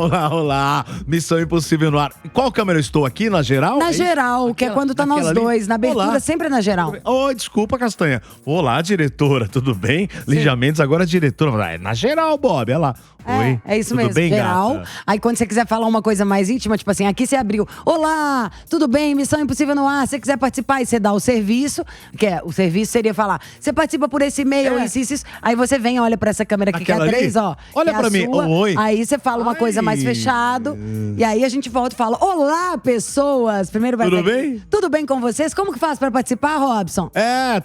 Olá, olá. Missão Impossível no ar. Qual câmera eu estou aqui? Na geral? Na geral, que é quando tá nós dois. Na abertura, Olá. sempre na geral. Oi, desculpa, Castanha. Olá, diretora, tudo bem? Lígia Mendes, agora diretora. É na geral, Bob, olha lá. Oi. É isso tudo mesmo, bem, geral. gata? Aí quando você quiser falar uma coisa mais íntima, tipo assim, aqui você abriu. Olá, tudo bem? Missão Impossível no ar. Se você quiser participar e você dá o serviço, que é, o serviço seria falar, você participa por esse e-mail, isso. Aí você vem, olha pra essa câmera aqui, Aquela que é a 3, ali? ó. Olha que é a pra mim. sua. Oi. Aí você fala uma coisa mais fechado. E aí a gente volta e fala, olá, pessoas. Primeiro vai Tudo ser aqui. bem? Tudo bem com vocês? Como que faz pra participar, Robson?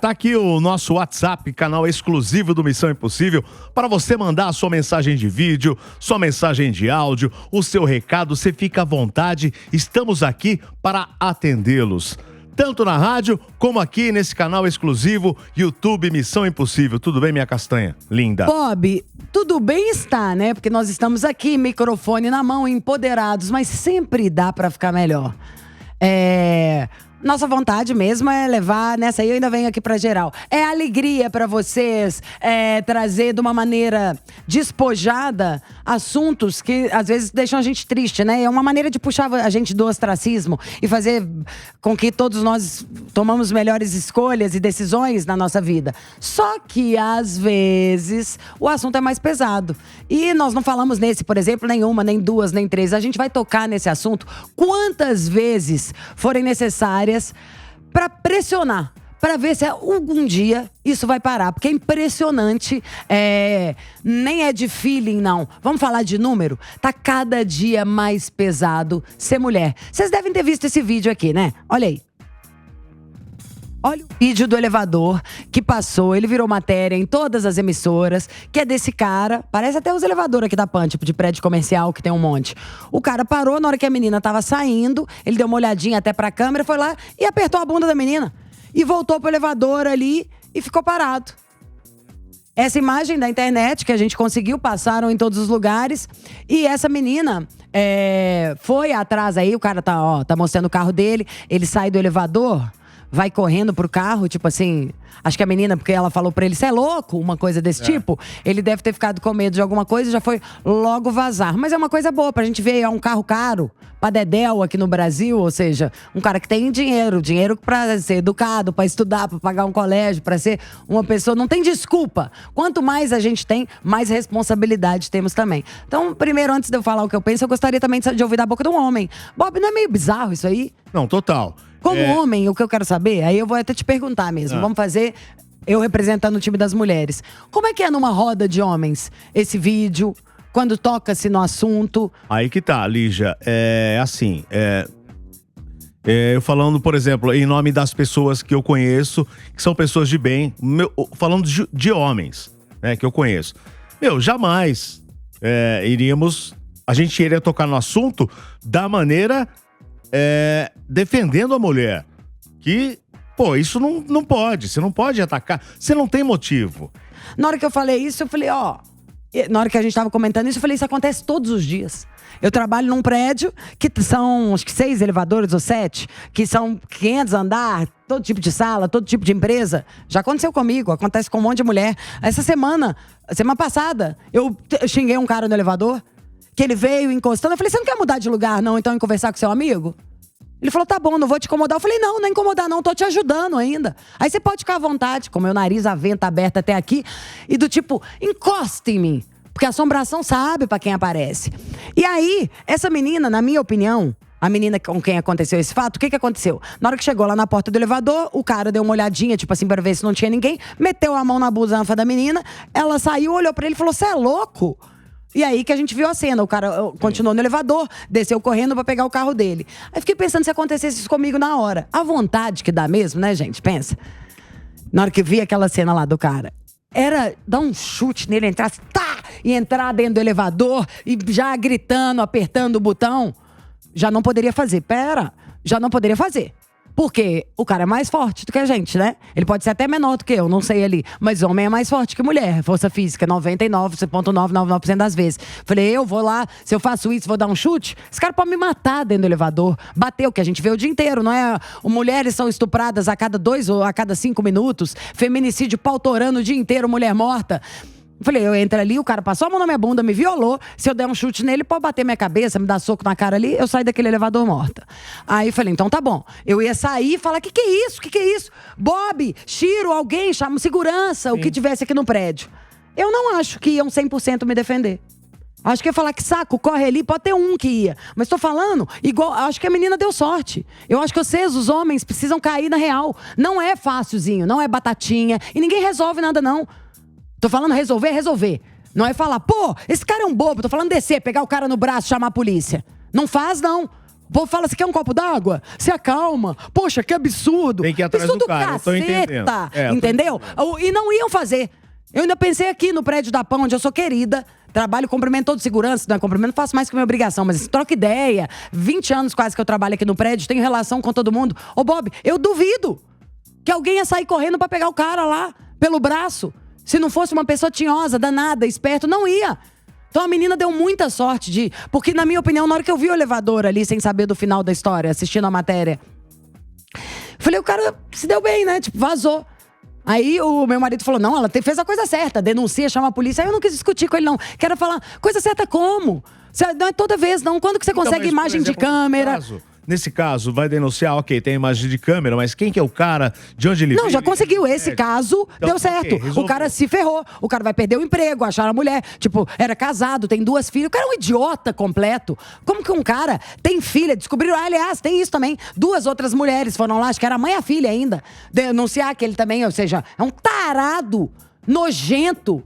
Tá aqui o nosso WhatsApp, canal exclusivo do Missão Impossível, para você mandar a sua mensagem de vídeo, sua mensagem de áudio, o seu recado, você fica à vontade, estamos aqui para atendê-los. Tanto na rádio, como aqui nesse canal exclusivo, YouTube Missão Impossível. Tudo bem, minha castanha? Linda. Bob, tudo bem está, né? Porque nós estamos aqui, microfone na mão, empoderados, mas sempre dá pra ficar melhor. Nossa vontade mesmo é levar, nessa aí eu ainda venho aqui pra geral. É alegria pra vocês trazer de uma maneira despojada assuntos que às vezes deixam a gente triste, né? É uma maneira de puxar a gente do ostracismo e fazer com que todos nós tomamos melhores escolhas e decisões na nossa vida. Só que às vezes o assunto é mais pesado. E nós não falamos nesse, por exemplo, nenhuma, nem duas, nem três. A gente vai tocar nesse assunto quantas vezes forem necessárias para pressionar, para ver se algum dia isso vai parar. Porque é impressionante, nem é de feeling, não. Vamos falar de número? Tá cada dia mais pesado ser mulher. Vocês devem ter visto esse vídeo aqui, né? Olha aí. Olha o vídeo do elevador que passou, ele virou matéria em todas as emissoras, que é desse cara, parece até os elevadores aqui da PAN, tipo de prédio comercial que tem um monte. O cara parou na hora que a menina tava saindo, ele deu uma olhadinha até pra câmera, foi lá e apertou a bunda da menina. E voltou pro elevador ali e ficou parado. Essa imagem da internet que a gente conseguiu, passaram em todos os lugares. E essa menina foi atrás aí, o cara tá mostrando o carro dele, ele sai do elevador, vai correndo pro carro, tipo assim, acho que a menina, porque ela falou pra ele, você é louco? Uma coisa desse tipo. Ele deve ter ficado com medo de alguma coisa e já foi logo vazar. Mas é uma coisa boa pra gente ver, é um carro caro, pra Dedéu aqui no Brasil, ou seja, um cara que tem dinheiro pra ser educado, pra estudar, pra pagar um colégio, pra ser uma pessoa, não tem desculpa. Quanto mais a gente tem, mais responsabilidade temos também. Então, primeiro, antes de eu falar o que eu penso, eu gostaria também de ouvir da boca de um homem. Bob, não é meio bizarro isso aí? Não, total. Como homem, o que eu quero saber, aí eu vou até te perguntar mesmo. Vamos fazer, eu representando o time das mulheres. Como é que é numa roda de homens esse vídeo, quando toca-se no assunto? Aí que tá, Lígia. Eu falando, por exemplo, em nome das pessoas que eu conheço, que são pessoas de bem, falando de homens, né, que eu conheço. Jamais a gente iria tocar no assunto da maneira defendendo a mulher. Que, isso não pode. Você não pode atacar. Você não tem motivo. Na hora que eu falei isso, eu falei, na hora que a gente tava comentando isso, eu falei, isso acontece todos os dias. Eu trabalho num prédio que são, acho que 6 elevadores ou 7, que são 500 andares, todo tipo de sala, todo tipo de empresa. Já aconteceu comigo, acontece com um monte de mulher. Semana passada, eu xinguei um cara no elevador, que ele veio encostando. Eu falei, você não quer mudar de lugar, não? Então, em conversar com seu amigo? Ele falou, tá bom, não vou te incomodar. Eu falei, não é incomodar não, tô te ajudando ainda. Aí você pode ficar à vontade, com meu nariz, a venta aberta até aqui. E do tipo, encosta em mim. Porque a assombração sabe pra quem aparece. E aí, essa menina, na minha opinião, a menina com quem aconteceu esse fato, o que aconteceu? Na hora que chegou lá na porta do elevador, o cara deu uma olhadinha, tipo assim, pra ver se não tinha ninguém. Meteu a mão na busanfa da menina. Ela saiu, olhou pra ele e falou, você é louco? E aí que a gente viu a cena, o cara continuou no elevador, desceu correndo pra pegar o carro dele. Aí fiquei pensando se acontecesse isso comigo na hora. A vontade que dá mesmo, né, gente? Pensa. Na hora que vi aquela cena lá do cara, era dar um chute nele, entrasse, e entrar dentro do elevador, e já gritando, apertando o botão. Já não poderia fazer. Já não poderia fazer. Porque o cara é mais forte do que a gente, né? Ele pode ser até menor do que eu, não sei ali. Mas homem é mais forte que mulher. Força física, 99,999% das vezes. Falei, eu vou lá, se eu faço isso, vou dar um chute? Esse cara pode me matar dentro do elevador. Bateu, que a gente vê o dia inteiro, não é? Mulheres são estupradas a cada 2 ou a cada 5 minutos. Feminicídio pautorando o dia inteiro, mulher morta. Falei, eu entro ali, o cara passou a mão na minha bunda, me violou. Se eu der um chute nele, pode bater minha cabeça, me dar soco na cara ali, eu saio daquele elevador morta. Aí falei, então tá bom. Eu ia sair e falar, que é isso? Que é isso? Bob, Chiro, alguém, chama segurança, o que tivesse aqui no prédio. Eu não acho que iam 100% me defender. Acho que ia falar que saco, corre ali, pode ter um que ia. Mas tô falando, igual, acho que a menina deu sorte. Eu acho que vocês, os homens, precisam cair na real. Não é fácilzinho, não é batatinha. E ninguém resolve nada, não. Tô falando resolver. Não é falar, pô, esse cara é um bobo. Tô falando descer, pegar o cara no braço, chamar a polícia. Não faz, não. O povo fala, você quer um copo d'água? Se acalma. Poxa, que absurdo. Tem que ir atrás do cara, eu tô entendendo. Entendeu? E não iam fazer. Eu ainda pensei aqui no prédio da PAN, onde eu sou querida. Trabalho, cumprimento todo segurança, não é cumprimento, faço mais que minha obrigação, mas troca ideia. 20 anos quase que eu trabalho aqui no prédio, tenho relação com todo mundo. Ô Bob, eu duvido que alguém ia sair correndo pra pegar o cara lá, pelo braço. Se não fosse uma pessoa tinhosa, danada, esperto, não ia. Então a menina deu muita sorte porque na minha opinião, na hora que eu vi o elevador ali, sem saber do final da história, assistindo a matéria, falei, o cara se deu bem, né? Tipo, vazou. Aí o meu marido falou, não, ela fez a coisa certa, denuncia, chama a polícia. Aí eu não quis discutir com ele, não. Quero falar, coisa certa como? Não é toda vez, não. Quando que você consegue imagem de câmera? Nesse caso, vai denunciar, ok, tem imagem de câmera, mas quem que é o cara, de onde ele Não, já conseguiu. Esse caso então, deu certo. Okay, o cara se ferrou. O cara vai perder o emprego, acharam a mulher. Tipo, era casado, tem 2 filhas. O cara é um idiota completo. Como que um cara tem filha? Descobriram, aliás, tem isso também. 2 outras mulheres foram lá, acho que era a mãe e a filha ainda. Denunciar que ele também, ou seja, é um tarado, nojento,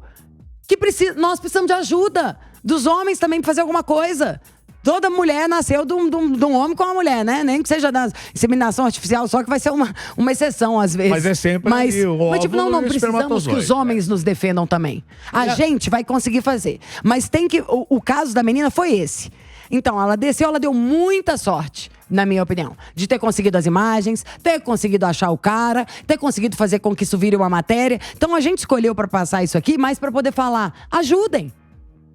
que nós precisamos de ajuda. Dos homens também pra fazer alguma coisa. Toda mulher nasceu de um homem com uma mulher, né? Nem que seja da inseminação artificial, só que vai ser uma exceção às vezes. Mas é sempre mas tipo, não precisamos que os homens nos defendam também. A gente vai conseguir fazer. Mas tem que... O caso da menina foi esse. Então, ela desceu, ela deu muita sorte, na minha opinião, de ter conseguido as imagens, ter conseguido achar o cara, ter conseguido fazer com que isso vire uma matéria. Então, a gente escolheu pra passar isso aqui, mas pra poder falar, ajudem.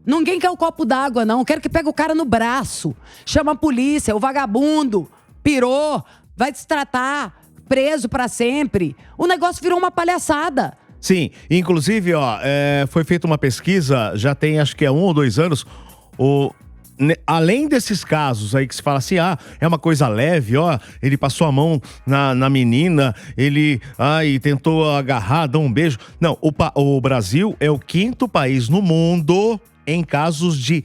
Ninguém quer o copo d'água, não. Quero que pegue o cara no braço. Chama a polícia, o vagabundo. Pirou, vai se tratar, preso pra sempre. O negócio virou uma palhaçada. Sim, inclusive, foi feita uma pesquisa, já tem acho que 1 ou 2 anos, além desses casos aí que se fala assim, é uma coisa leve, ele passou a mão na menina, ele tentou agarrar, dar um beijo. Não, o Brasil é o 5º país no mundo em casos de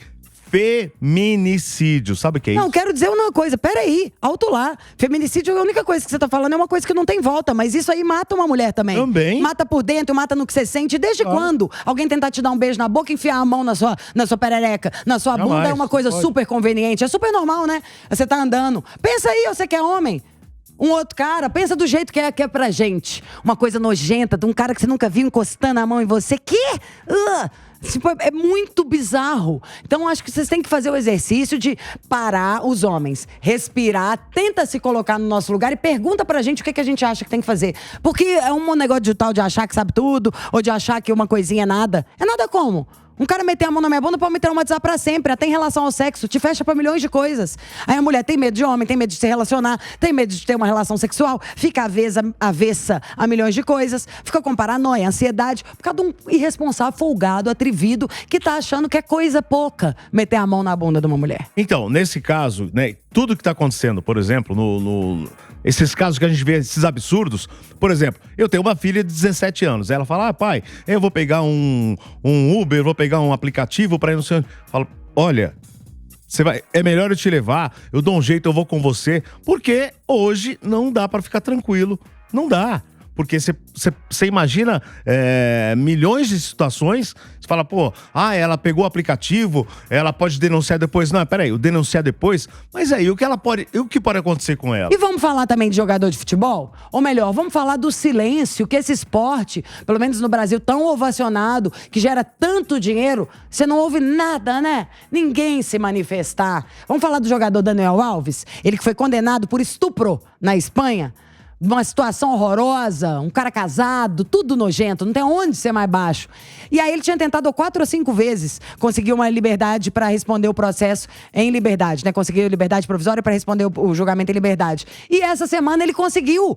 feminicídio. Sabe o que é isso? Não, quero dizer uma coisa. Peraí, alto lá. Feminicídio, a única coisa que você tá falando é uma coisa que não tem volta. Mas isso aí mata uma mulher também. Também. Mata por dentro, mata no que você sente. Desde quando alguém tentar te dar um beijo na boca, enfiar a mão na sua perereca, na sua bunda, é uma coisa super conveniente. É super normal, né? Você tá andando. Pensa aí, você que é homem. Um outro cara, pensa do jeito que é pra gente. Uma coisa nojenta, de um cara que você nunca viu encostando a mão em você. É muito bizarro. Então, acho que vocês têm que fazer o exercício de parar os homens, respirar, tenta se colocar no nosso lugar e pergunta pra gente o que a gente acha que tem que fazer. Porque é um negócio de tal de achar que sabe tudo, ou de achar que uma coisinha é nada. É nada como? Um cara meter a mão na minha bunda pode me traumatizar pra sempre. Até em relação ao sexo, te fecha pra milhões de coisas. Aí a mulher tem medo de homem, tem medo de se relacionar, tem medo de ter uma relação sexual, fica avessa a milhões de coisas, fica com paranoia, ansiedade, por causa de um irresponsável, folgado, atrevido, que tá achando que é coisa pouca meter a mão na bunda de uma mulher. Então, nesse caso, né, tudo que tá acontecendo, por exemplo, esses casos que a gente vê, esses absurdos. Por exemplo, eu tenho uma filha de 17 anos. Ela fala, pai, eu vou pegar um Uber, vou pegar um aplicativo pra ir no seu... Eu falo, olha, é melhor eu te levar, eu dou um jeito, eu vou com você. Porque hoje não dá pra ficar tranquilo. Não dá. Porque você imagina milhões de situações, você fala, ela pegou o aplicativo, ela pode denunciar depois. Não, peraí, o denunciar depois, mas aí o que pode acontecer com ela? E vamos falar também de jogador de futebol? Ou melhor, vamos falar do silêncio, que esse esporte, pelo menos no Brasil, tão ovacionado, que gera tanto dinheiro, você não ouve nada, né? Ninguém se manifestar. Vamos falar do jogador Daniel Alves? Ele que foi condenado por estupro na Espanha. Uma situação horrorosa, um cara casado, tudo nojento, não tem onde ser mais baixo. E aí ele tinha tentado 4 ou 5 vezes conseguir uma liberdade para responder o processo em liberdade, né? Conseguiu liberdade provisória para responder o julgamento em liberdade. E essa semana ele conseguiu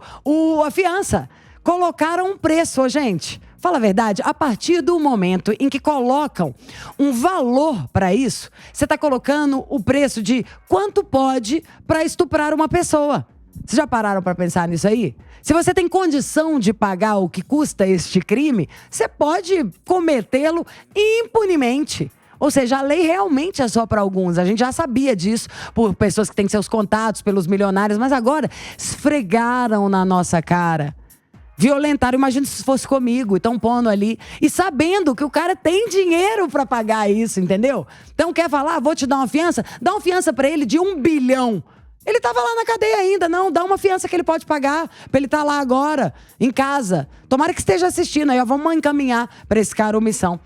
a fiança. colocaram um preço, gente. Fala a verdade, a partir do momento em que colocam um valor para isso, você está colocando o preço de quanto pode para estuprar uma pessoa. Vocês já pararam para pensar nisso aí? Se você tem condição de pagar o que custa este crime, você pode cometê-lo impunemente. Ou seja, a lei realmente é só para alguns. A gente já sabia disso por pessoas que têm seus contatos, pelos milionários, mas agora esfregaram na nossa cara. Violentaram, imagina se fosse comigo, estão pondo ali. E sabendo que o cara tem dinheiro para pagar isso, entendeu? Então quer falar, vou te dar uma fiança? Dá uma fiança para ele de 1 bilhão. Ele tava lá na cadeia ainda, não, dá uma fiança que ele pode pagar pra ele estar lá agora, em casa. Tomara que esteja assistindo aí, ó, vamos encaminhar pra esse cara omissão.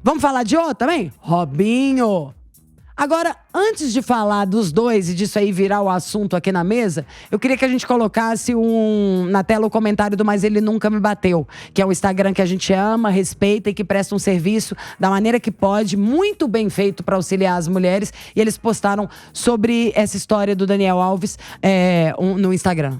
Vamos falar de outro também? Robinho. Agora, antes de falar dos dois e disso aí virar o assunto aqui na mesa, eu queria que a gente colocasse na tela o comentário do Mas Ele Nunca Me Bateu, que é o Instagram que a gente ama, respeita e que presta um serviço da maneira que pode, muito bem feito para auxiliar as mulheres. E eles postaram sobre essa história do Daniel Alves no Instagram.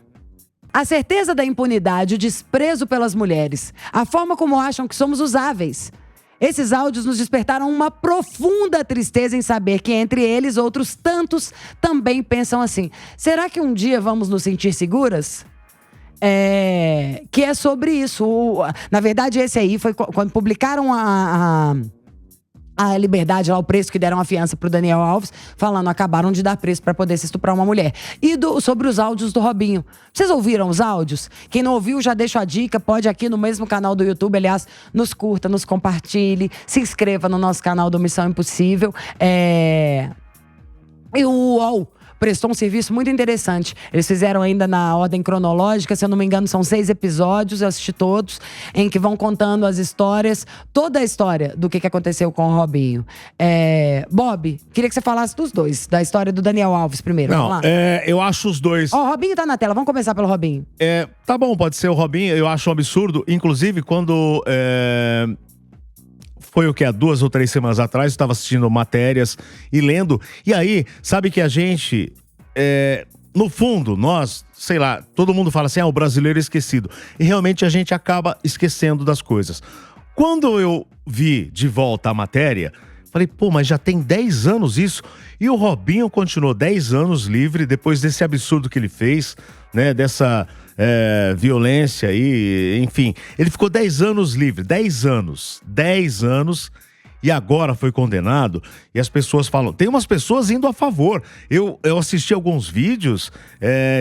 A certeza da impunidade, o desprezo pelas mulheres, a forma como acham que somos usáveis. Esses áudios nos despertaram uma profunda tristeza em saber que entre eles outros tantos também pensam assim. Será que um dia vamos nos sentir seguras? Que é sobre isso. Na verdade, esse aí foi quando publicaram a Liberdade, lá o preço que deram a fiança pro Daniel Alves, falando, acabaram de dar preço para poder se estuprar uma mulher. E sobre os áudios do Robinho. Vocês ouviram os áudios? Quem não ouviu, já deixo a dica, pode aqui no mesmo canal do YouTube, aliás, nos curta, nos compartilhe, se inscreva no nosso canal do Missão Impossível. E o UOL prestou um serviço muito interessante. Eles fizeram ainda na ordem cronológica, se eu não me engano, são 6 episódios, eu assisti todos, em que vão contando as histórias, toda a história do que aconteceu com o Robinho. Bob, queria que você falasse dos dois, da história do Daniel Alves primeiro. Não, vamos lá. Eu acho os dois. Ó, o Robinho tá na tela, vamos começar pelo Robinho. Tá bom, pode ser o Robinho, eu acho um absurdo. Inclusive, quando foi o que, há 2 ou 3 semanas atrás, eu estava assistindo matérias e lendo. E aí, sabe que a gente, no fundo, nós, sei lá, todo mundo fala assim, o brasileiro é esquecido. E realmente a gente acaba esquecendo das coisas. Quando eu vi de volta a matéria, falei, mas já tem 10 anos isso. E o Robinho continuou 10 anos livre depois desse absurdo que ele fez, né, dessa violência aí, enfim. Ele ficou 10 anos livre, 10 anos, e agora foi condenado. E as pessoas falam, tem umas pessoas indo a favor. Eu assisti alguns vídeos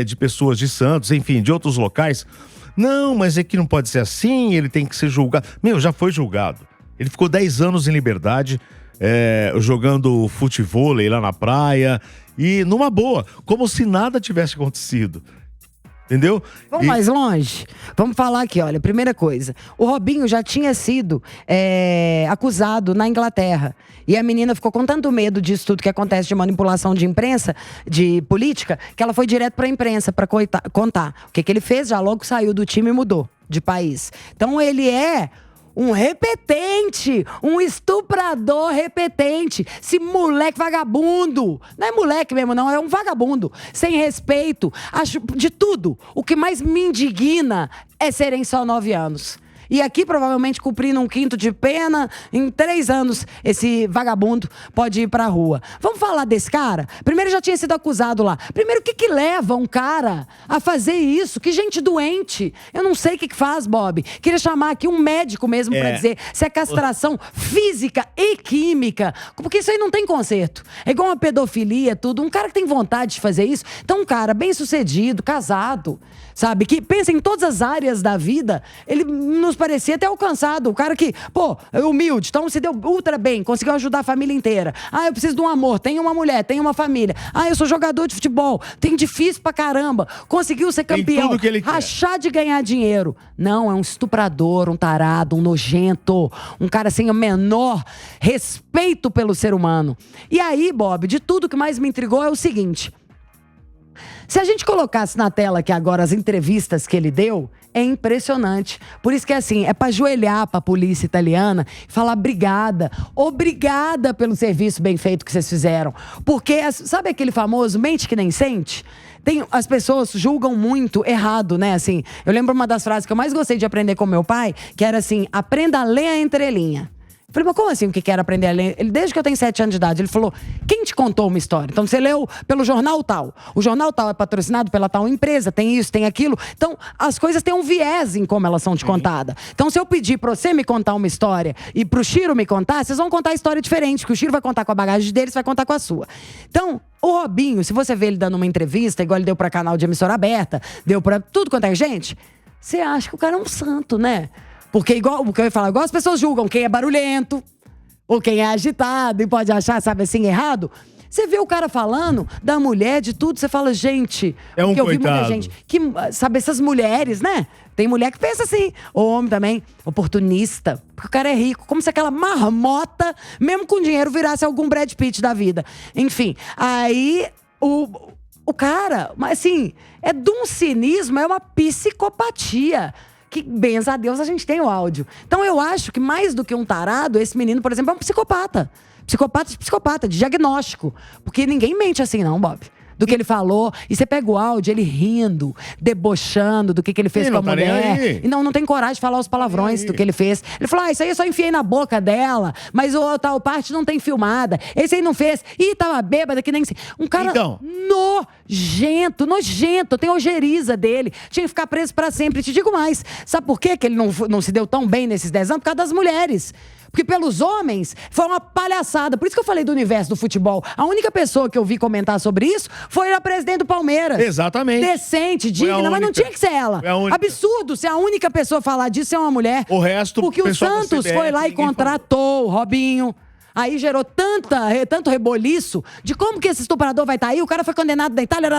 de pessoas de Santos, enfim, de outros locais. Não, mas é que não pode ser assim, ele tem que ser julgado. Já foi julgado. Ele ficou 10 anos em liberdade, jogando futevôlei lá na praia, e numa boa, como se nada tivesse acontecido. Entendeu? Vamos mais longe? Vamos falar aqui, olha, primeira coisa. O Robinho já tinha sido acusado na Inglaterra. E a menina ficou com tanto medo disso tudo que acontece de manipulação de imprensa, de política, que ela foi direto pra imprensa pra contar. O que ele fez, já logo saiu do time e mudou de país. Então ele é um repetente, um estuprador repetente. Esse moleque vagabundo. Não é moleque mesmo, não, é um vagabundo. Sem respeito, acho de tudo. O que mais me indigna é serem só 9 anos. E aqui, provavelmente, cumprindo um 5º de pena, em 3 anos, esse vagabundo pode ir pra rua. Vamos falar desse cara? Primeiro, já tinha sido acusado lá. Primeiro, o que leva um cara a fazer isso? Que gente doente. Eu não sei o que faz, Bob. Queria chamar aqui um médico mesmo pra dizer se é castração física e química. Porque isso aí não tem conserto. É igual uma pedofilia, tudo. Um cara que tem vontade de fazer isso. Então, um cara bem-sucedido, casado, sabe? Que pensa em todas as áreas da vida. Ele nos parecia ter alcançado. O cara que, é humilde, então se deu ultra bem, conseguiu ajudar a família inteira. Eu preciso de um amor, tenho uma mulher, tenho uma família. Eu sou jogador de futebol, tem difícil pra caramba. Conseguiu ser campeão. Tem tudo que ele quer. Rachar de ganhar dinheiro. Não, é um estuprador, um tarado, um nojento. Um cara sem o menor respeito pelo ser humano. E aí, Bob, de tudo que mais me intrigou é o seguinte. Se a gente colocasse na tela aqui agora as entrevistas que ele deu, é impressionante. Por isso que assim, é pra ajoelhar pra polícia italiana e falar obrigada pelo serviço bem feito que vocês fizeram. Porque, sabe aquele famoso mente que nem sente? As pessoas julgam muito errado, né? Assim, eu lembro uma das frases que eu mais gostei de aprender com meu pai, que era assim, aprenda a ler a entrelinha. Eu falei, mas como assim o que era aprender a ler? Ele, desde que eu tenho 7 anos de idade, ele falou, quem te contou uma história? Então você leu pelo jornal tal. O jornal tal é patrocinado pela tal empresa, tem isso, tem aquilo. Então as coisas têm um viés em como elas são te contadas. Então se eu pedir pra você me contar uma história e pro Chiro me contar, vocês vão contar a história diferente, porque o Chiro vai contar com a bagagem dele, você vai contar com a sua. Então, o Robinho, se você vê ele dando uma entrevista, igual ele deu pra canal de emissora aberta, deu pra tudo quanto é gente, você acha que o cara é um santo, né? Porque igual o que eu ia falar, igual as pessoas julgam quem é barulhento, ou quem é agitado e pode achar, sabe assim, errado. Você vê o cara falando da mulher, de tudo, você fala, gente... É um eu vi coitado. muita gente que, sabe, essas mulheres, né? Tem mulher que pensa assim, o homem também, oportunista, porque o cara é rico, como se aquela marmota, mesmo com dinheiro, virasse algum Brad Pitt da vida. Enfim, aí o cara, mas assim, é de um cinismo, é uma psicopatia. Que, benza a Deus, a gente tem o áudio. Então eu acho que mais do que um tarado, esse menino, por exemplo, é um psicopata. Psicopata, de diagnóstico. Porque ninguém mente assim não, Bob. Do que ele falou. E você pega o áudio, ele rindo, debochando do que ele fez com a mulher. E não tem coragem de falar os palavrões do que ele fez. Ele falou, isso aí eu só enfiei na boca dela, mas o tal parte não tem filmada. Esse aí não fez. Ih, tava bêbada, que nem... Um cara nojento. Tem ojeriza dele. Tinha que ficar preso pra sempre. Te digo mais. Sabe por quê que ele não se deu tão bem nesses 10 anos? Por causa das mulheres. Porque pelos homens, foi uma palhaçada. Por isso que eu falei do universo do futebol. A única pessoa que eu vi comentar sobre isso foi a presidente do Palmeiras. Exatamente. Decente, digna, mas não tinha que ser ela. Absurdo ser a única pessoa a falar disso é uma mulher. O resto... Porque o Santos foi lá e contratou o Robinho. Aí gerou tanto reboliço de como que esse estuprador vai estar aí. O cara foi condenado da Itália.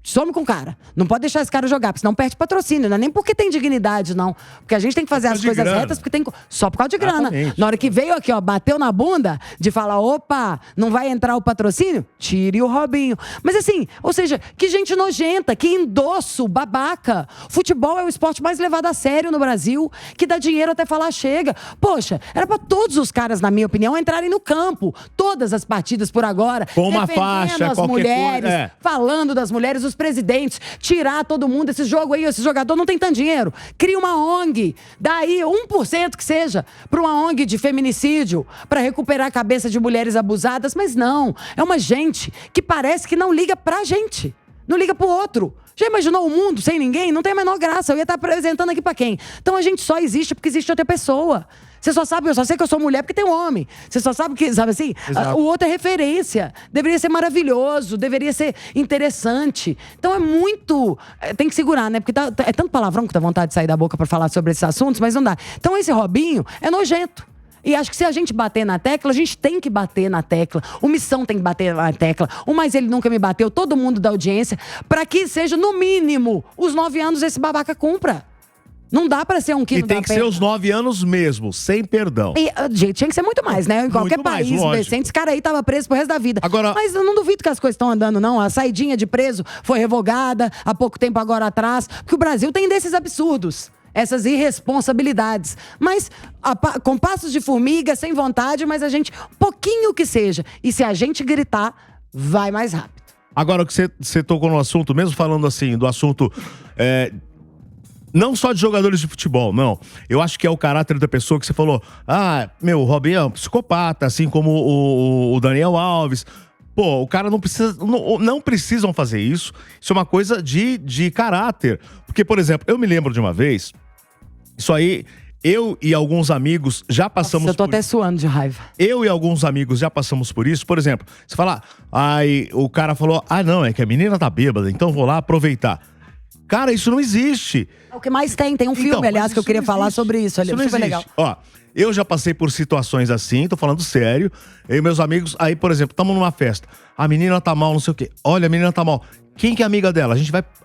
Some com o cara. Não pode deixar esse cara jogar, porque senão perde patrocínio. Não é nem porque tem dignidade, não. Porque a gente tem que fazer as coisas retas porque tem... só por causa de grana. Exatamente. Na hora que veio aqui, ó, bateu na bunda de falar, opa, não vai entrar o patrocínio? Tire o Robinho. Mas assim, ou seja, que gente nojenta, que endosso, babaca. Futebol é o esporte mais levado a sério no Brasil, que dá dinheiro até falar chega. Poxa, era pra todos os caras, na minha opinião, entrarem no campo. Todas as partidas por agora. Com uma faixa, as mulheres, coisa, falando das mulheres, os presidentes, tirar todo mundo, esse jogo aí, esse jogador não tem tanto dinheiro. Cria uma ONG, daí 1% que seja, para uma ONG de feminicídio, para recuperar a cabeça de mulheres abusadas, mas não, é uma gente que parece que não liga pra gente, não liga pro outro. Já imaginou o mundo sem ninguém? Não tem a menor graça, eu ia estar apresentando aqui pra quem? Então a gente só existe porque existe outra pessoa. Você só sabe, eu só sei que eu sou mulher porque tem um homem. Você só sabe que, sabe assim? O outro é referência. Deveria ser maravilhoso, deveria ser interessante. Então é muito... tem que segurar, né? Porque é tanto palavrão que dá vontade de sair da boca pra falar sobre esses assuntos, mas não dá. Então esse Robinho é nojento. E acho que se a gente bater na tecla, a gente tem que bater na tecla. O Missão tem que bater na tecla. O Mas Ele Nunca Me Bateu, todo mundo da audiência, pra que seja, no mínimo, os 9 anos esse babaca cumpra. Não dá pra ser um que E não tem dá que pena. ser os 9 anos mesmo, sem perdão. E, gente, tinha que ser muito mais, né? Em qualquer mais, país lógico. decente, esse cara aí tava preso pro resto da vida. Agora... Mas eu não duvido que as coisas estão andando, não. A saidinha de preso foi revogada há pouco tempo agora atrás. Porque o Brasil tem desses absurdos. Essas irresponsabilidades. Mas com passos de formiga, sem vontade, mas a gente, pouquinho que seja. E se a gente gritar, vai mais rápido. Agora, o que você tocou no assunto, mesmo falando assim, do assunto... não só de jogadores de futebol, não. Eu acho que é o caráter da pessoa que você falou. O Robinho é um psicopata, assim como o Daniel Alves. Pô, o cara não precisa... Não precisam fazer isso. Isso é uma coisa de caráter. Porque, por exemplo, eu me lembro de uma vez... Isso aí, eu e alguns amigos já passamos... Nossa, eu tô até suando de raiva. Eu e alguns amigos já passamos por isso. Por exemplo, você fala... Aí o cara falou... não, é que a menina tá bêbada, então vou lá aproveitar. Cara, isso não existe. É o que mais tem. Tem um filme, aliás, que eu queria falar sobre isso. Isso não super existe. legal. Ó, eu já passei por situações assim, tô falando sério. Eu e meus amigos, aí, por exemplo, estamos numa festa. A menina tá mal, não sei o quê. Olha, a menina tá mal. Quem que é amiga dela?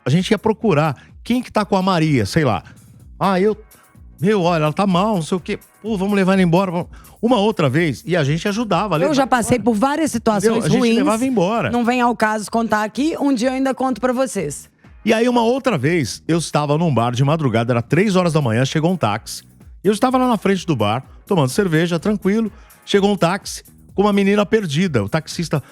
A gente ia procurar. Quem que tá com a Maria, sei lá. Meu, olha, ela tá mal, não sei o quê. Pô, vamos levar ela embora. Uma outra vez, e a gente ajudava. Eu já passei por várias situações ruins. A gente levava embora. Não vem ao caso contar aqui, um dia eu ainda conto pra vocês. E aí, uma outra vez, eu estava num bar de madrugada, era 3 horas da manhã, chegou um táxi. Eu estava lá na frente do bar, tomando cerveja, tranquilo. Chegou um táxi com uma menina perdida. O taxista,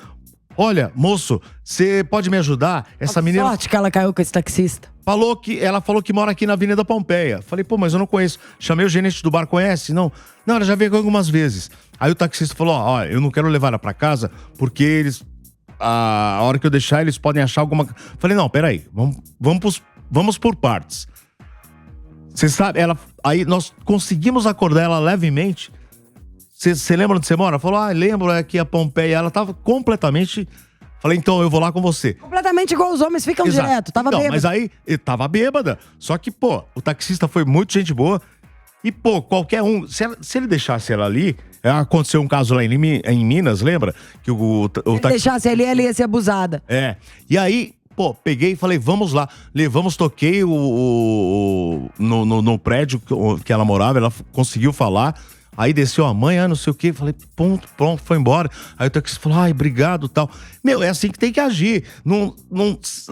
olha, moço, você pode me ajudar? Essa menina... Sorte que ela caiu com esse taxista. Ela falou que mora aqui na Avenida Pompeia. Falei, pô, mas eu não conheço. Chamei o gerente do bar, conhece? Não, ela já veio aqui algumas vezes. Aí o taxista falou, ó, eu não quero levar ela pra casa, porque eles... A hora que eu deixar, eles podem achar alguma... Falei, não, peraí, vamos por partes. Você sabe, aí nós conseguimos acordar ela levemente. Você lembra onde você mora? Falou, lembro, é aqui a Pompeia. Ela tava completamente... Falei, então eu vou lá com você. Completamente igual os homens ficam direto, tava bêbada. Mas aí, tava bêbada. Só que, pô, o taxista foi muito gente boa. E, pô, qualquer um... Se ele deixasse ela ali... Aconteceu um caso lá em Minas, lembra? Que o se deixasse ali, ela ia ser abusada. E aí, pô, peguei e falei, vamos lá. Levamos, toquei no prédio que ela morava, ela conseguiu falar. Aí desceu a mãe, não sei o quê. Falei, pronto, foi embora. Aí o taxista falou, obrigado e tal. Meu, é assim que tem que agir.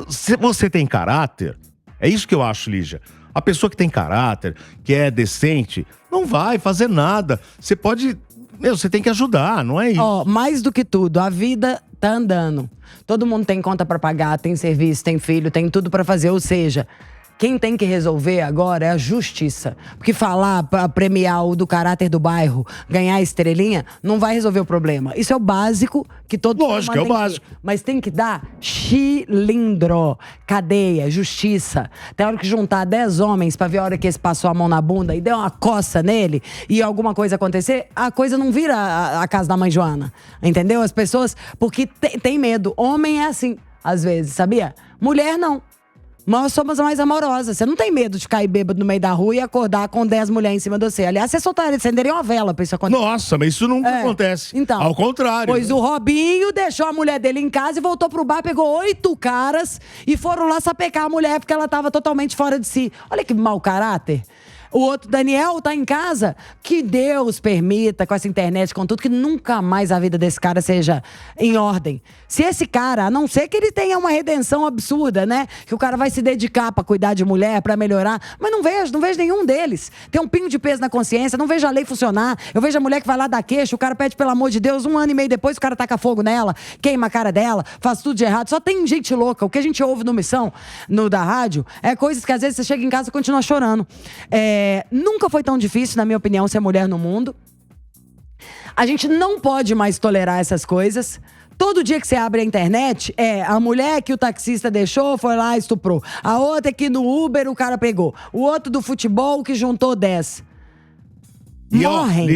Se você tem caráter, é isso que eu acho, Lígia. A pessoa que tem caráter, que é decente, não vai fazer nada. Você pode... você tem que ajudar, não é isso? Mais do que tudo, a vida tá andando. Todo mundo tem conta pra pagar, tem serviço, tem filho, tem tudo pra fazer. Ou seja, quem tem que resolver agora é a justiça. Porque falar pra premiar o do caráter do bairro, ganhar estrelinha, não vai resolver o problema. Isso é o básico que todo mundo Lógico, é o básico. Mas tem que dar cilindro, cadeia, justiça. Tem hora que juntar 10 homens pra ver a hora que esse passou a mão na bunda e deu uma coça nele e alguma coisa acontecer, a coisa não vira a casa da mãe Joana. Entendeu? As pessoas, porque tem medo. Homem é assim, às vezes, sabia? Mulher não. Nós somos mais amorosas. Você não tem medo de cair bêbado no meio da rua e acordar com 10 mulheres em cima de você. Aliás, você acenderia uma vela pra isso acontecer. Nossa, mas isso nunca acontece. Então, ao contrário. Pois o Robinho deixou a mulher dele em casa e voltou pro bar, pegou 8 caras e foram lá sapecar a mulher porque ela tava totalmente fora de si. Olha que mau caráter. O outro, Daniel, tá em casa. Que Deus permita, com essa internet, com tudo, que nunca mais a vida desse cara seja em ordem. Se esse cara, a não ser que ele tenha uma redenção absurda, né? Que o cara vai se dedicar pra cuidar de mulher, pra melhorar. Mas não vejo nenhum deles. Tem um pingo de peso na consciência, não vejo a lei funcionar. Eu vejo a mulher que vai lá dar queixa, o cara pede, pelo amor de Deus, 1 ano e meio depois o cara taca fogo nela, queima a cara dela, faz tudo de errado. Só tem gente louca. O que a gente ouve no Missão, da rádio, é coisas que às vezes você chega em casa e continua chorando. Nunca foi tão difícil, na minha opinião, ser mulher no mundo. A gente não pode mais tolerar essas coisas. Todo dia que você abre a internet, a mulher que o taxista deixou foi lá e estuprou. A outra que no Uber o cara pegou. O outro do futebol que juntou 10. Morrem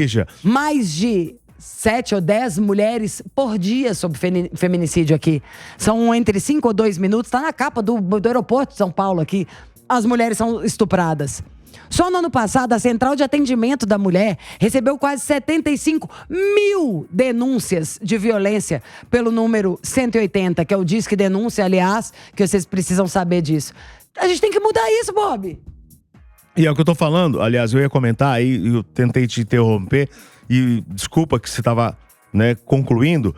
mais de 7 ou 10 mulheres por dia sob feminicídio aqui. São entre 5 ou 2 minutos. Tá na capa do aeroporto de São Paulo aqui. As mulheres são estupradas. Só no ano passado, a Central de Atendimento da Mulher recebeu quase 75 mil denúncias de violência pelo número 180, que é o Disque Denúncia, aliás, que vocês precisam saber disso. A gente tem que mudar isso, Bob. E é o que eu tô falando. Aliás, eu ia comentar aí, eu tentei te interromper, e desculpa que você tava, concluindo.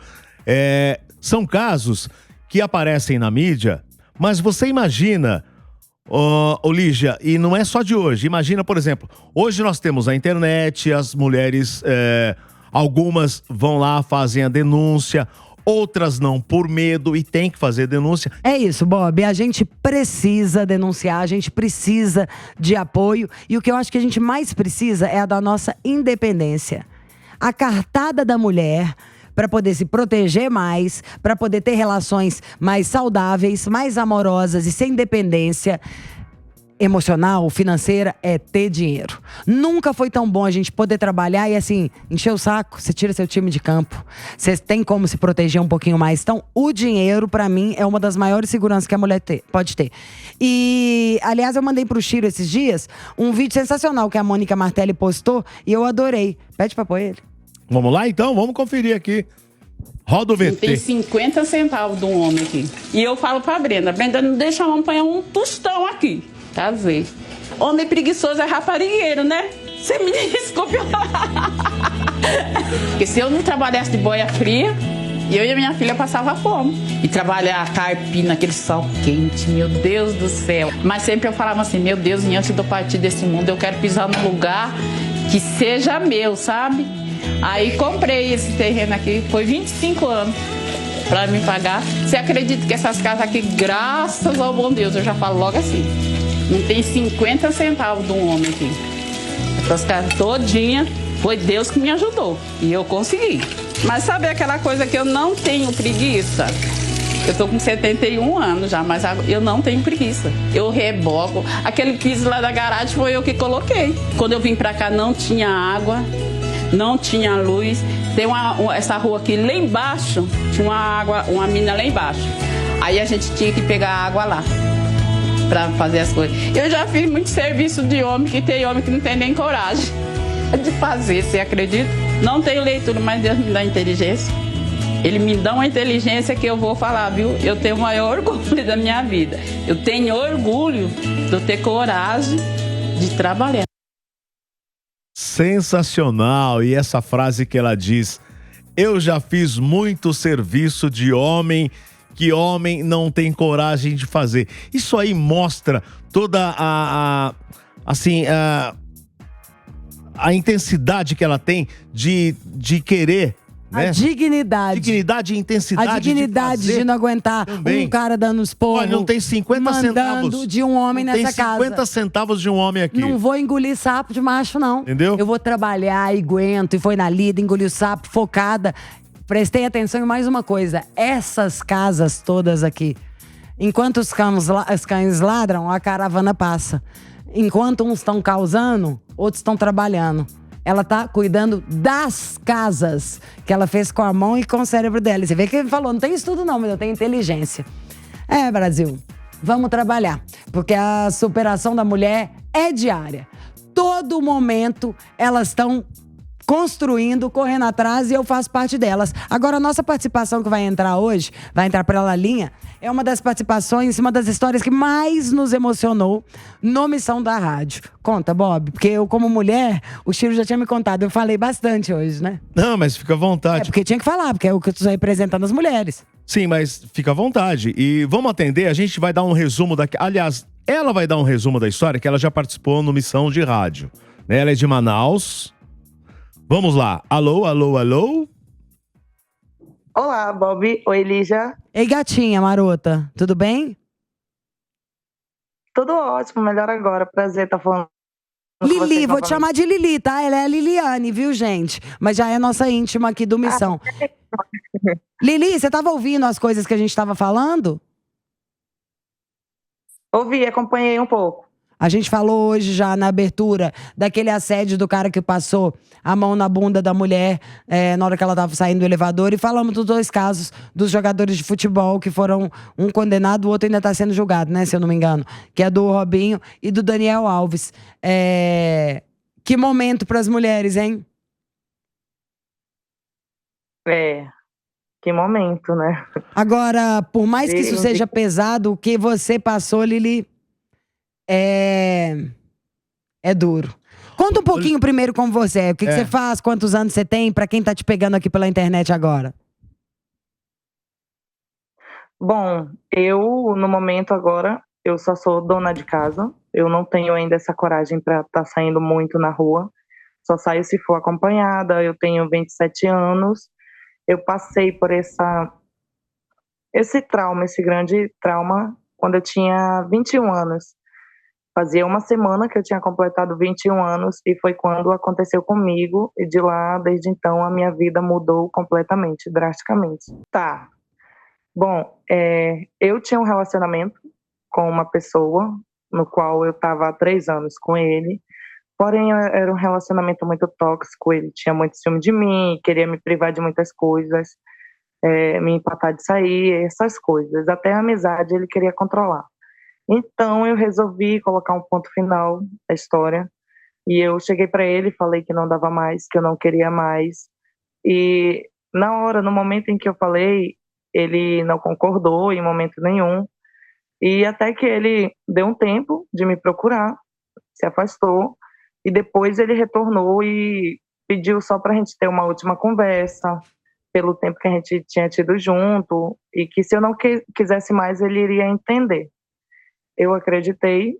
São casos que aparecem na mídia, mas você imagina... Lígia, e não é só de hoje. Imagina, por exemplo, hoje nós temos a internet, as mulheres, algumas vão lá, fazem a denúncia, outras não, por medo, e tem que fazer denúncia. É isso, Bob, a gente precisa denunciar, a gente precisa de apoio, e o que eu acho que a gente mais precisa é a da nossa independência. A cartada da mulher... para poder se proteger mais, para poder ter relações mais saudáveis, mais amorosas e sem dependência emocional, financeira, é ter dinheiro. Nunca foi tão bom a gente poder trabalhar e assim, encher o saco, você tira seu time de campo, você tem como se proteger um pouquinho mais. Então, o dinheiro, pra mim, é uma das maiores seguranças que a mulher pode ter. E, aliás, eu mandei pro Chiro esses dias um vídeo sensacional que a Mônica Martelli postou e eu adorei. Pede pra pôr ele. Vamos lá, então? Vamos conferir aqui. Roda o VT. Tem 50 centavos de um homem aqui. E eu falo pra Brenda, não deixa o homem apanhar um tostão aqui. Tá ver. Homem preguiçoso é raparigueiro, né? Você me desculpe. Porque se eu não trabalhasse de boia fria, eu e a minha filha passava fome. E trabalhar carpina, aquele sol quente, meu Deus do céu. Mas sempre eu falava assim, meu Deus, antes de eu partir desse mundo, eu quero pisar num lugar que seja meu, sabe? Aí comprei esse terreno aqui, foi 25 anos para me pagar. Você acredita que essas casas aqui, graças ao bom Deus, eu já falo logo assim, não tem 50 centavos de um homem aqui. Essas casas todinha, foi Deus que me ajudou e eu consegui. Mas sabe aquela coisa que eu não tenho preguiça? Eu tô com 71 anos já, mas eu não tenho preguiça. Eu reboco. Aquele piso lá da garagem foi eu que coloquei. Quando eu vim pra cá não tinha água, não tinha luz. Tem essa rua aqui lá embaixo, tinha uma mina lá embaixo. Aí a gente tinha que pegar a água lá pra fazer as coisas. Eu já fiz muito serviço de homem, que tem homem que não tem nem coragem de fazer, você acredita? Não tenho leitura, mas Deus me dá inteligência. Ele me dá uma inteligência que eu vou falar, viu? Eu tenho o maior orgulho da minha vida. Eu tenho orgulho de eu ter coragem de trabalhar. Sensacional! E essa frase que ela diz, eu já fiz muito serviço de homem que homem não tem coragem de fazer. Isso aí mostra toda a intensidade que ela tem de querer, né? A dignidade. Dignidade e intensidade. A dignidade de não aguentar também. Um cara dando esporro. Olha, não tem 50 centavos de um homem não nessa tem 50 casa. centavos de um homem aqui. Não vou engolir sapo de macho, não. Entendeu? Eu vou trabalhar e aguento. E foi na lida, engoli o sapo, focada. Prestei atenção em mais uma coisa. Essas casas todas aqui, enquanto os cães ladram, a caravana passa. Enquanto uns estão causando, outros estão trabalhando. Ela tá cuidando das casas que ela fez com a mão e com o cérebro dela. E você vê que ele falou, não tem estudo não, mas eu tenho inteligência. É, Brasil, vamos trabalhar. Porque a superação da mulher é diária. Todo momento elas estão construindo, correndo atrás e eu faço parte delas. Agora, a nossa participação que vai entrar hoje, vai entrar pela linha, é uma das participações, uma das histórias que mais nos emocionou no Missão da Rádio. Conta, Bob, porque eu, como mulher, o Chiro já tinha me contado, eu falei bastante hoje, né? Não, mas fica à vontade. É, porque tinha que falar, porque é o que eu estou representando as mulheres. Sim, mas fica à vontade. E vamos atender, a gente vai dar um resumo daqui. Aliás, ela vai dar um resumo da história que ela já participou no Missão de Rádio. Né? Ela é de Manaus. Vamos lá. Alô, alô, alô? Olá, Bob. Oi, Lígia. Ei, gatinha marota, tudo bem? Tudo ótimo, melhor agora. Prazer estar falando com vocês Lili, vou te novamente. chamar de Lili, tá? Ela é a Liliane, viu, gente? Mas já é nossa íntima aqui do Missão. Lili, você tava ouvindo as coisas que a gente tava falando? Ouvi, acompanhei um pouco. A gente falou hoje já na abertura daquele assédio do cara que passou a mão na bunda da mulher na hora que ela tava saindo do elevador. E falamos dos dois casos dos jogadores de futebol que foram um condenado, o outro ainda tá sendo julgado, né? Se eu não me engano. Que é do Robinho e do Daniel Alves. Que momento pras mulheres, hein? Que momento, né? Agora, por mais que isso seja pesado, o que você passou, Lili, é duro. Conta um pouquinho primeiro como você é. O que você faz, quantos anos você tem, pra quem tá te pegando aqui pela internet agora? Bom, eu, no momento agora, eu só sou dona de casa. Eu não tenho ainda essa coragem pra estar saindo muito na rua. Só saio se for acompanhada. Eu tenho 27 anos. Eu passei por esse trauma, esse grande trauma, quando eu tinha 21 anos. Fazia uma semana que eu tinha completado 21 anos e foi quando aconteceu comigo. E de lá, desde então, a minha vida mudou completamente, drasticamente. Tá. Bom, eu tinha um relacionamento com uma pessoa, no qual eu estava há 3 anos com ele. Porém, era um relacionamento muito tóxico. Ele tinha muito ciúme de mim, queria me privar de muitas coisas, me empatar de sair, essas coisas. Até a amizade ele queria controlar. Então, eu resolvi colocar um ponto final na história. E eu cheguei para ele e falei que não dava mais, que eu não queria mais. E na hora, no momento em que eu falei, ele não concordou em momento nenhum. E até que ele deu um tempo de me procurar. se afastou, e depois ele retornou e pediu só para a gente ter uma última conversa, pelo tempo que a gente tinha tido junto, e que se eu não quisesse mais, ele iria entender. Eu acreditei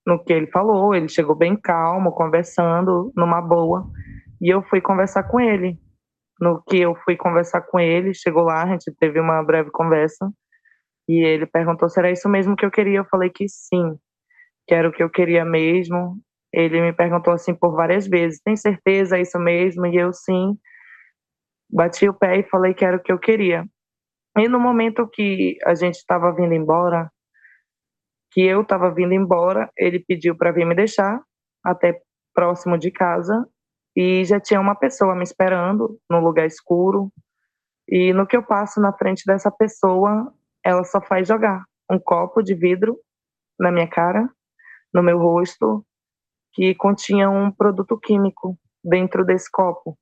no que ele falou, ele chegou bem calmo, conversando, numa boa, e eu fui conversar com ele. No que eu fui conversar com ele, chegou lá, a gente teve uma breve conversa, e ele perguntou se era isso mesmo que eu queria. Eu falei que sim, que era o que eu queria mesmo. Ele me perguntou assim por várias vezes: tem certeza, é isso mesmo? E eu sim, bati o pé e falei que era o que eu queria. E no momento que a gente estava vindo embora, ele pediu para vir me deixar até próximo de casa, e já tinha uma pessoa me esperando no lugar escuro. E no que eu passo na frente dessa pessoa, ela só faz jogar um copo de vidro na minha cara, no meu rosto, que continha um produto químico dentro desse copo.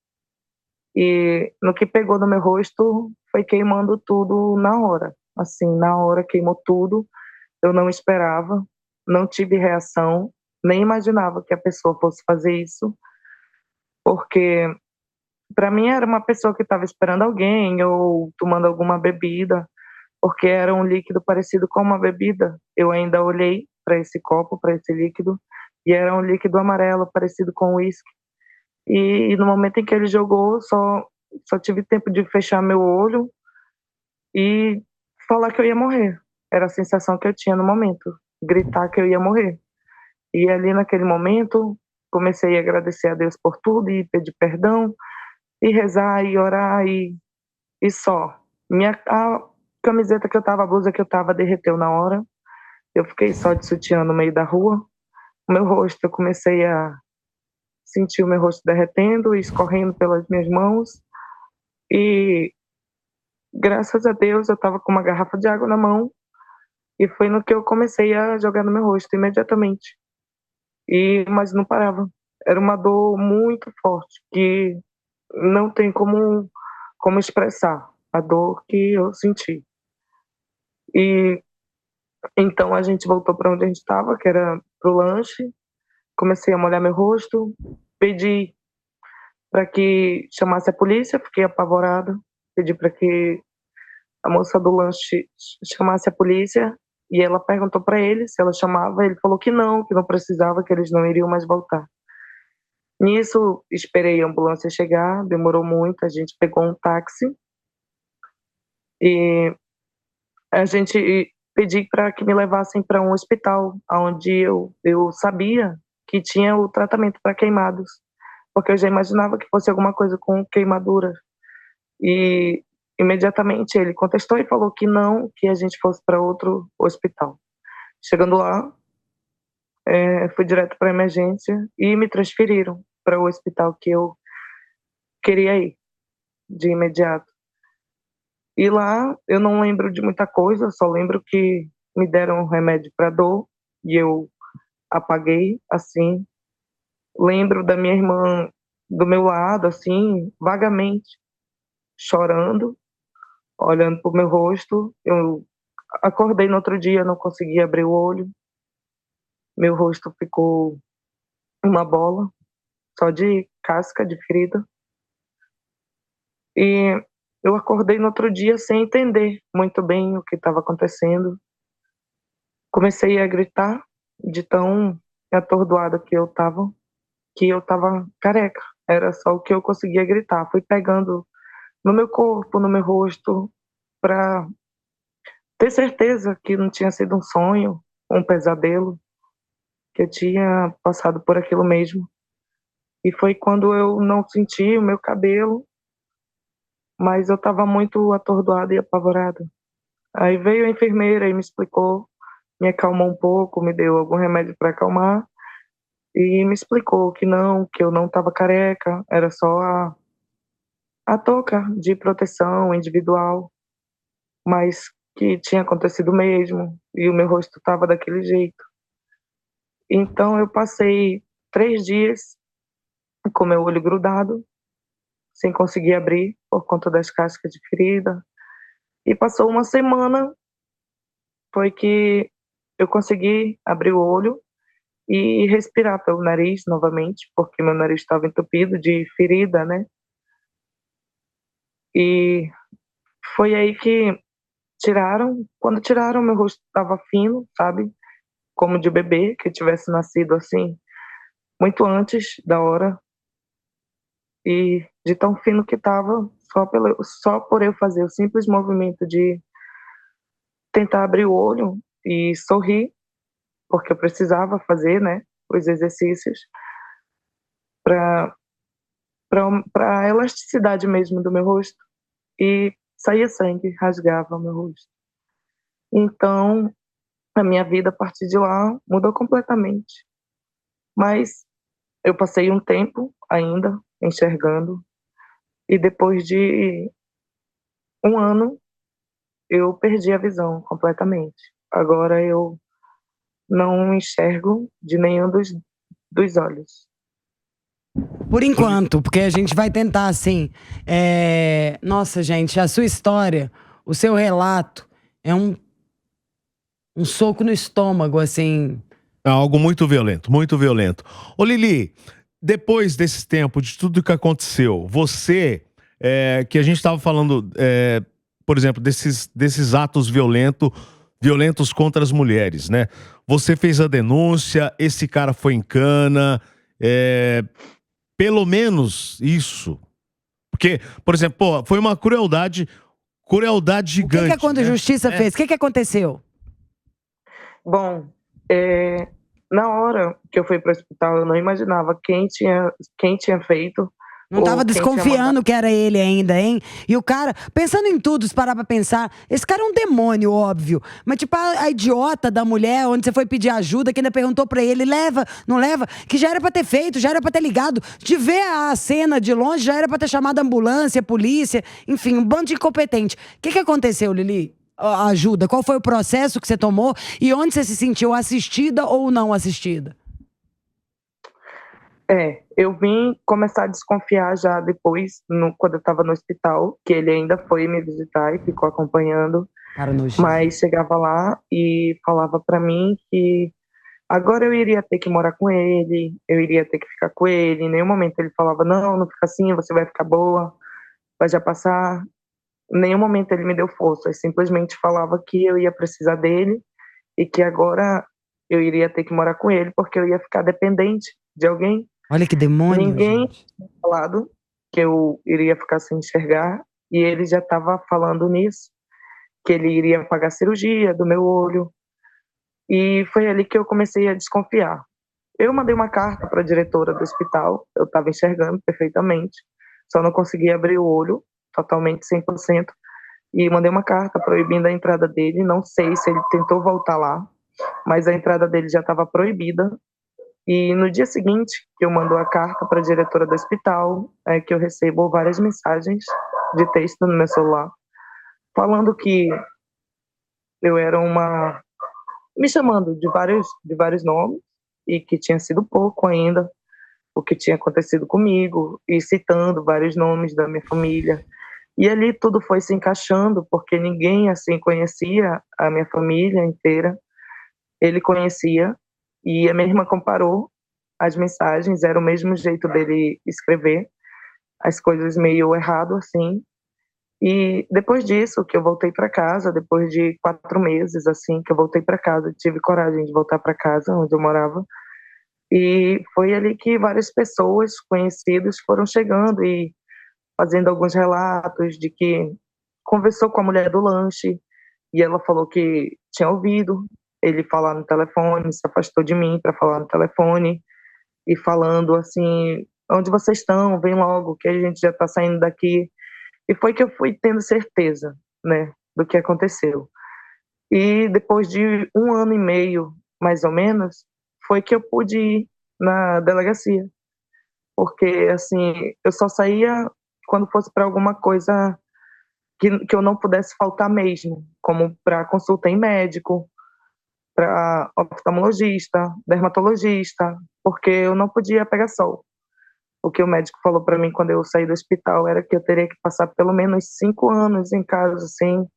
E no que pegou no meu rosto, foi queimando tudo na hora. Assim, na hora queimou tudo. Eu não esperava, não tive reação, nem imaginava que a pessoa fosse fazer isso, porque para mim era uma pessoa que estava esperando alguém ou tomando alguma bebida, porque era um líquido parecido com uma bebida. Eu ainda olhei para esse copo, para esse líquido, e era um líquido amarelo parecido com uísque. E no momento em que ele jogou, só tive tempo de fechar meu olho e falar que eu ia morrer. Era a sensação que eu tinha no momento, gritar que eu ia morrer. E ali naquele momento, comecei a agradecer a Deus por tudo e pedir perdão e rezar e orar e só. A camiseta que eu tava, a blusa que eu tava derreteu na hora. Eu fiquei só de sutiã no meio da rua. O meu rosto, eu comecei a sentir o meu rosto derretendo e escorrendo pelas minhas mãos. E graças a Deus eu tava com uma garrafa de água na mão. E foi no que eu comecei a jogar no meu rosto imediatamente. Mas não parava. Era uma dor muito forte que não tem como expressar a dor que eu senti. E então a gente voltou para onde a gente estava, que era pro lanche. Comecei a molhar meu rosto, pedi para que chamasse a polícia, fiquei apavorada. Pedi para que a moça do lanche chamasse a polícia, e ela perguntou para ele se ela chamava. Ele falou que não precisava, que eles não iriam mais voltar. Nisso, esperei a ambulância chegar, demorou muito, a gente pegou um táxi e a gente pedi para que me levassem para um hospital, onde eu sabia que tinha o tratamento para queimados, porque eu já imaginava que fosse alguma coisa com queimadura. E imediatamente ele contestou e falou que não, que a gente fosse para outro hospital. Chegando lá, fui direto para a emergência e me transferiram para o hospital que eu queria ir de imediato. E lá eu não lembro de muita coisa, só lembro que me deram um remédio para dor e eu apaguei assim. Lembro da minha irmã do meu lado, assim, vagamente, chorando, olhando para o meu rosto. Eu acordei no outro dia, não consegui abrir o olho. Meu rosto ficou uma bola, só de casca, de ferida. E eu acordei no outro dia sem entender muito bem o que estava acontecendo. Comecei a gritar de tão atordoada que eu estava careca. Era só o que eu conseguia gritar. Fui pegando no meu corpo, no meu rosto, para ter certeza que não tinha sido um sonho, um pesadelo, que eu tinha passado por aquilo mesmo. E foi quando eu não senti o meu cabelo, mas eu estava muito atordoada e apavorada. Aí veio a enfermeira e me explicou, me acalmou um pouco, me deu algum remédio para acalmar e me explicou que eu não estava careca, era só a touca de proteção individual, mas que tinha acontecido mesmo e o meu rosto estava daquele jeito. Então eu passei 3 dias com meu olho grudado, sem conseguir abrir por conta das cascas de ferida. E passou uma semana, foi que eu consegui abrir o olho e respirar pelo nariz novamente, porque meu nariz estava entupido de ferida, né? E foi aí que tiraram. Quando tiraram, meu rosto estava fino, sabe? Como de bebê, que tivesse nascido assim, muito antes da hora. E de tão fino que estava, só por eu fazer o simples movimento de tentar abrir o olho e sorrir, porque eu precisava fazer, né, os exercícios para para a elasticidade mesmo do meu rosto, e saía sangue, rasgava o meu rosto. Então, a minha vida a partir de lá mudou completamente. Mas eu passei um tempo ainda enxergando, e depois de um ano eu perdi a visão completamente. Agora eu não enxergo de nenhum dos olhos. Por enquanto, porque a gente vai tentar, assim. Nossa, gente, a sua história, o seu relato é um soco no estômago, assim. É algo muito violento, muito violento. Ô Lili, depois desse tempo, de tudo que aconteceu, você, que a gente estava falando, por exemplo, desses atos violentos contra as mulheres, né? Você fez a denúncia, esse cara foi em cana, pelo menos isso. Porque, por exemplo, pô, foi uma crueldade O que gigante, a né? Justiça fez? O que aconteceu? Bom, na hora que eu fui para o hospital, eu não imaginava quem tinha feito. Não ou tava quem tinha mandado. desconfiando que era ele ainda, hein? E o cara, pensando em tudo, se parar pra pensar, esse cara é um demônio, óbvio. Mas tipo, a idiota da mulher, onde você foi pedir ajuda, que ainda perguntou pra ele, leva, não leva? Que já era pra ter feito, já era pra ter ligado. De ver a cena de longe, já era pra ter chamado a ambulância, a polícia, enfim, um bando de incompetente. O que aconteceu, Lili? Ajuda, qual foi o processo que você tomou e onde você se sentiu assistida ou não assistida? Eu vim começar a desconfiar já depois, quando eu estava no hospital, que ele ainda foi me visitar e ficou acompanhando. Cara, Mas chegava lá e falava para mim que agora eu iria ter que morar com ele, eu iria ter que ficar com ele. Em nenhum momento ele falava, não, não fica assim, você vai ficar boa, vai já passar. Em nenhum momento ele me deu força, ele simplesmente falava que eu ia precisar dele e que agora eu iria ter que morar com ele porque eu ia ficar dependente de alguém. Olha que demônio, Ninguém gente. tinha falado que eu iria ficar sem enxergar, e ele já estava falando nisso, que ele iria pagar a cirurgia do meu olho, e foi ali que eu comecei a desconfiar. Eu mandei uma carta para a diretora do hospital, eu estava enxergando perfeitamente, só não conseguia abrir o olho totalmente 100%, e mandei uma carta proibindo a entrada dele. Não sei se ele tentou voltar lá, mas a entrada dele já estava proibida. E no dia seguinte, que eu mando a carta para a diretora do hospital, é que eu recebo várias mensagens de texto no meu celular, falando que eu era me chamando de vários nomes, e que tinha sido pouco ainda o que tinha acontecido comigo, e citando vários nomes da minha família. E ali tudo foi se encaixando, porque ninguém assim conhecia a minha família inteira. Ele conhecia, e a minha irmã comparou as mensagens, era o mesmo jeito dele escrever, as coisas meio errado assim. E depois disso, que eu voltei para casa, depois de 4 meses assim, que eu voltei para casa, tive coragem de voltar para casa onde eu morava. E foi ali que várias pessoas conhecidas foram chegando e fazendo alguns relatos de que conversou com a mulher do lanche, e ela falou que tinha ouvido ele falar no telefone, se afastou de mim para falar no telefone, e falando assim, onde vocês estão? Vem logo, que a gente já está saindo daqui. E foi que eu fui tendo certeza, né, do que aconteceu. E depois de 1 ano e meio, mais ou menos, foi que eu pude ir na delegacia. Porque, assim, eu só saía quando fosse para alguma coisa que eu não pudesse faltar mesmo, como para consulta em médico, para oftalmologista, dermatologista, porque eu não podia pegar sol. O que o médico falou para mim quando eu saí do hospital era que eu teria que passar pelo menos 5 anos em casa sem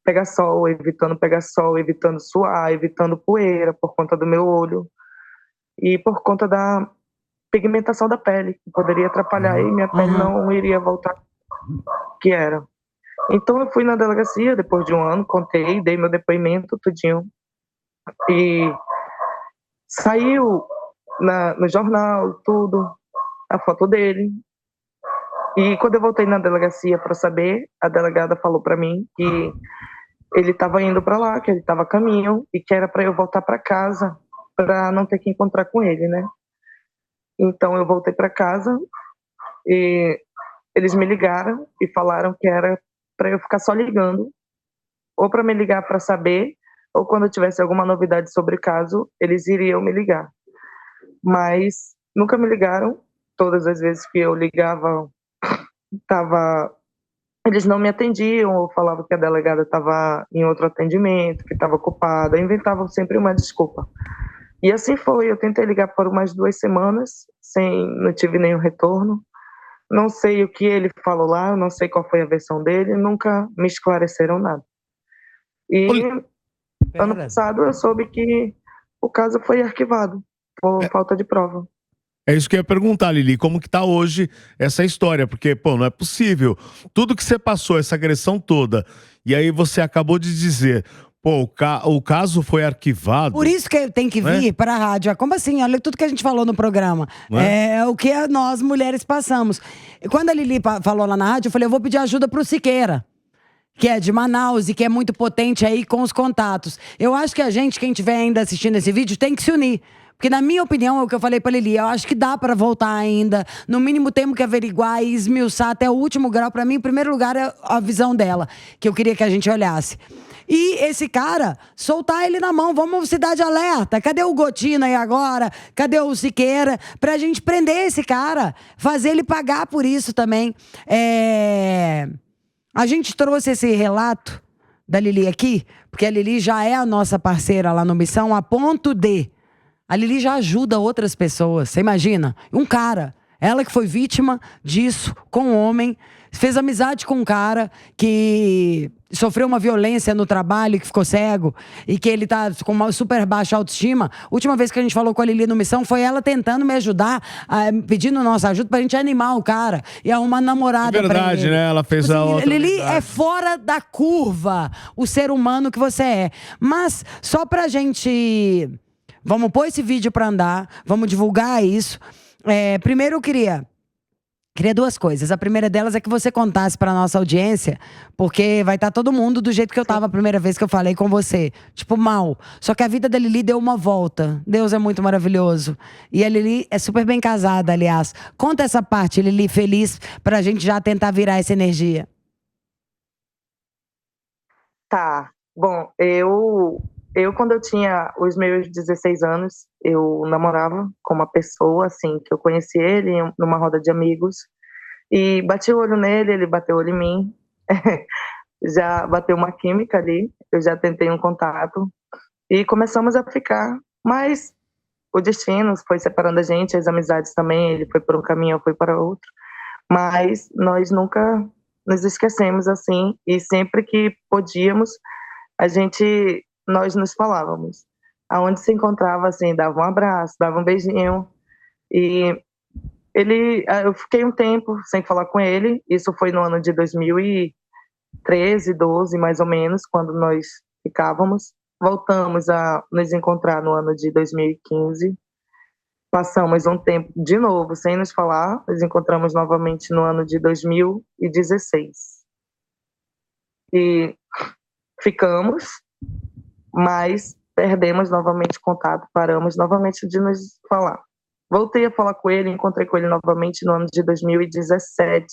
pegar sol, evitando suar, evitando poeira por conta do meu olho. e por conta da pigmentação da pele, que poderia atrapalhar e minha pele não iria voltar que era. Então eu fui na delegacia depois de um ano, contei, dei meu depoimento, tudinho. E saiu no jornal, tudo, a foto dele. E quando eu voltei na delegacia para saber, a delegada falou para mim que ele estava indo para lá, que ele estava a caminho e que era para eu voltar para casa para não ter que encontrar com ele, né? Então eu voltei para casa e eles me ligaram e falaram que era para eu ficar só ligando, ou para me ligar para saber, ou quando tivesse alguma novidade sobre o caso, eles iriam me ligar. Mas nunca me ligaram. Todas as vezes que eu ligava, eles não me atendiam, ou falavam que a delegada estava em outro atendimento, que estava ocupada, inventavam sempre uma desculpa. E assim foi, eu tentei ligar por umas 2 semanas, não tive nenhum retorno. Não sei o que ele falou lá, não sei qual foi a versão dele, nunca me esclareceram nada. E ano passado eu soube que o caso foi arquivado por falta de prova. É isso que eu ia perguntar, Lili, como que tá hoje essa história? Porque, pô, não é possível. Tudo que você passou, essa agressão toda, e aí você acabou de dizer, pô, o caso foi arquivado. Por isso que tem que vir para a rádio. Como assim? Olha tudo que a gente falou no programa. É o que nós, mulheres, passamos. E quando a Lili falou lá na rádio, eu falei, eu vou pedir ajuda pro Siqueira, que é de Manaus e que é muito potente aí com os contatos. Eu acho que a gente, quem estiver ainda assistindo esse vídeo, tem que se unir. Porque, na minha opinião, é o que eu falei pra Lili, eu acho que dá pra voltar ainda. No mínimo, temos que averiguar e esmiuçar até o último grau. Pra mim, em primeiro lugar, é a visão dela, que eu queria que a gente olhasse. E esse cara, soltar ele na mão, vamos Cidade Alerta. Cadê o Gotina aí agora? Cadê o Siqueira? Pra gente prender esse cara, fazer ele pagar por isso também. A gente trouxe esse relato da Lili aqui, porque a Lili já é a nossa parceira lá no Missão, a ponto de... A Lili já ajuda outras pessoas. Você imagina? Um cara, ela que foi vítima disso, com um homem, fez amizade com um cara que sofreu uma violência no trabalho, que ficou cego, e que ele tá com uma super baixa autoestima. Última vez que a gente falou com a Lili no Missão, foi ela tentando me ajudar, pedindo nossa ajuda pra gente animar o cara e arrumar namorada pra ele. Verdade, né? Ela fez a outra. Lili, é fora da curva o ser humano que você é. Mas, só pra gente... Vamos pôr esse vídeo pra andar, vamos divulgar isso. Primeiro eu queria 2 coisas. A primeira delas é que você contasse pra nossa audiência, porque vai estar todo mundo do jeito que eu tava a primeira vez que eu falei com você. Tipo, mal. Só que a vida da Lili deu uma volta. Deus é muito maravilhoso. E a Lili é super bem casada, aliás. Conta essa parte, Lili, feliz, pra gente já tentar virar essa energia. Tá. Bom, eu quando eu tinha os meus 16 anos, eu namorava com uma pessoa, assim, que eu conheci ele numa roda de amigos, e bati o olho nele, ele bateu o olho em mim, já bateu uma química ali, eu já tentei um contato, e começamos a ficar, mas o destino foi separando a gente, as amizades também, ele foi por um caminho, eu fui para outro, mas nós nunca nos esquecemos, assim, e sempre que podíamos, nós nos falávamos. Aonde se encontrava, assim, dava um abraço, dava um beijinho. E eu fiquei um tempo sem falar com ele. Isso foi no ano de 2013, 12, mais ou menos, quando nós ficávamos. Voltamos a nos encontrar no ano de 2015. Passamos um tempo de novo sem nos falar. Nos encontramos novamente no ano de 2016. E ficamos, mas perdemos novamente contato, paramos novamente de nos falar. Voltei a falar com ele, encontrei com ele novamente no ano de 2017,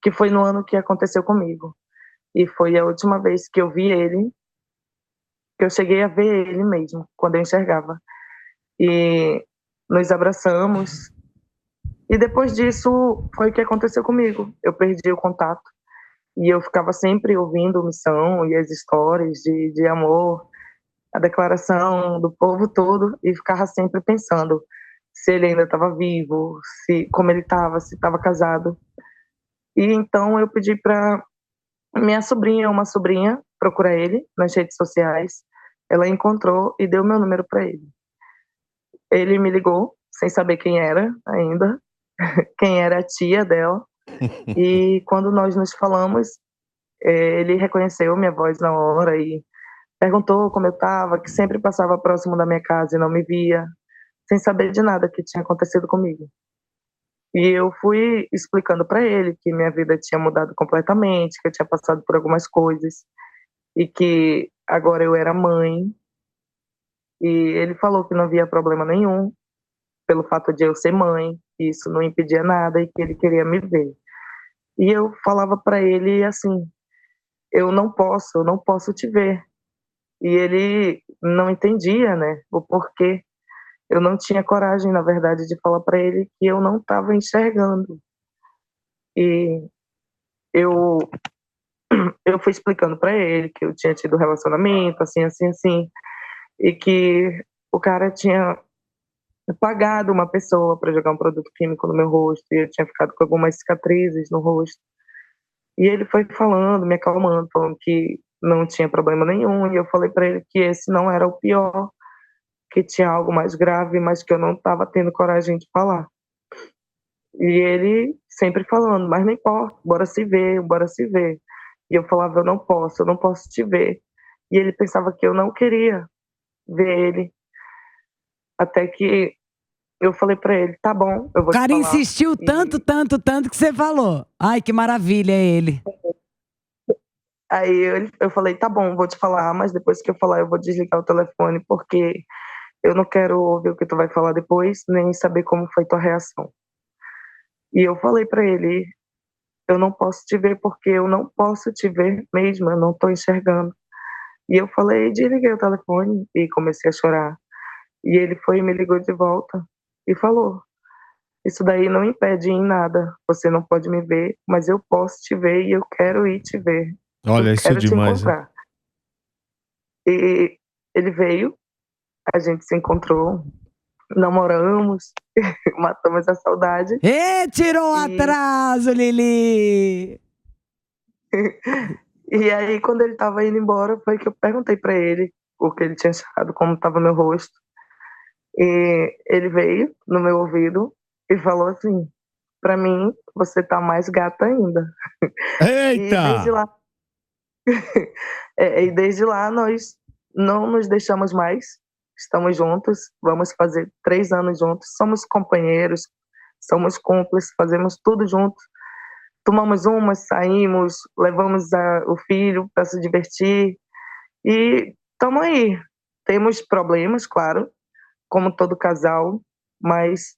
que foi no ano que aconteceu comigo. E foi a última vez que eu vi ele, que eu cheguei a ver ele mesmo, quando eu enxergava. E nos abraçamos. E depois disso, foi o que aconteceu comigo. Eu perdi o contato. E eu ficava sempre ouvindo Missão e as histórias de amor, a declaração do povo todo, e ficava sempre pensando se ele ainda estava vivo, como ele estava, se estava casado. E então eu pedi para minha sobrinha, uma sobrinha, procurar ele nas redes sociais. Ela encontrou e deu meu número para ele. Ele me ligou, sem saber quem era ainda, quem era a tia dela. E quando nós nos falamos, ele reconheceu minha voz na hora e perguntou como eu estava, que sempre passava próximo da minha casa e não me via, sem saber de nada que tinha acontecido comigo. E eu fui explicando para ele que minha vida tinha mudado completamente, que eu tinha passado por algumas coisas e que agora eu era mãe. E ele falou que não havia problema nenhum pelo fato de eu ser mãe, que isso não impedia nada e que ele queria me ver. E eu falava para ele assim: eu não posso te ver. E ele não entendia, né, o porquê. Eu não tinha coragem, na verdade, de falar para ele que eu não estava enxergando. E eu eu fui explicando para ele que eu tinha tido relacionamento, assim, assim, assim, e que o cara tinha pagado uma pessoa para jogar um produto químico no meu rosto e eu tinha ficado com algumas cicatrizes no rosto. E ele foi falando, me acalmando, falando que não tinha problema nenhum, e eu falei para ele que esse não era o pior, que tinha algo mais grave, mas que eu não estava tendo coragem de falar. E ele sempre falando: mas não importa, bora se ver, bora se ver. E eu falava: eu não posso te ver. E ele pensava que eu não queria ver ele, até que eu falei pra ele: tá bom, eu vou O te cara falar. insistiu tanto, tanto, tanto que você falou. Ai, que maravilha ele. Aí eu falei: tá bom, vou te falar, mas depois que eu falar eu vou desligar o telefone, porque eu não quero ouvir o que tu vai falar depois, nem saber como foi tua reação. E eu falei pra ele: eu não posso te ver porque eu não posso te ver mesmo, eu não tô enxergando. E eu falei, desliguei o telefone e comecei a chorar. E ele foi e me ligou de volta e falou: isso daí não impede em nada, você não pode me ver, mas eu posso te ver e eu quero ir te ver. Olha, Eu isso é quero te demais, hein? encontrar. E ele veio, a gente se encontrou, namoramos, matamos a saudade. Ê, tirou o E, atraso, Lili! e aí, quando ele tava indo embora, foi que eu perguntei pra ele o que ele tinha achado, como tava meu rosto. E ele veio no meu ouvido e falou assim: pra mim, você tá mais gata ainda. E desde Eita! lá, e desde lá nós não nos deixamos mais. Estamos juntos, vamos fazer 3 anos juntos. Somos companheiros, somos cúmplices, fazemos tudo juntos. Tomamos umas, saímos, levamos o filho para se divertir e estamos aí. Temos problemas, claro, como todo casal, mas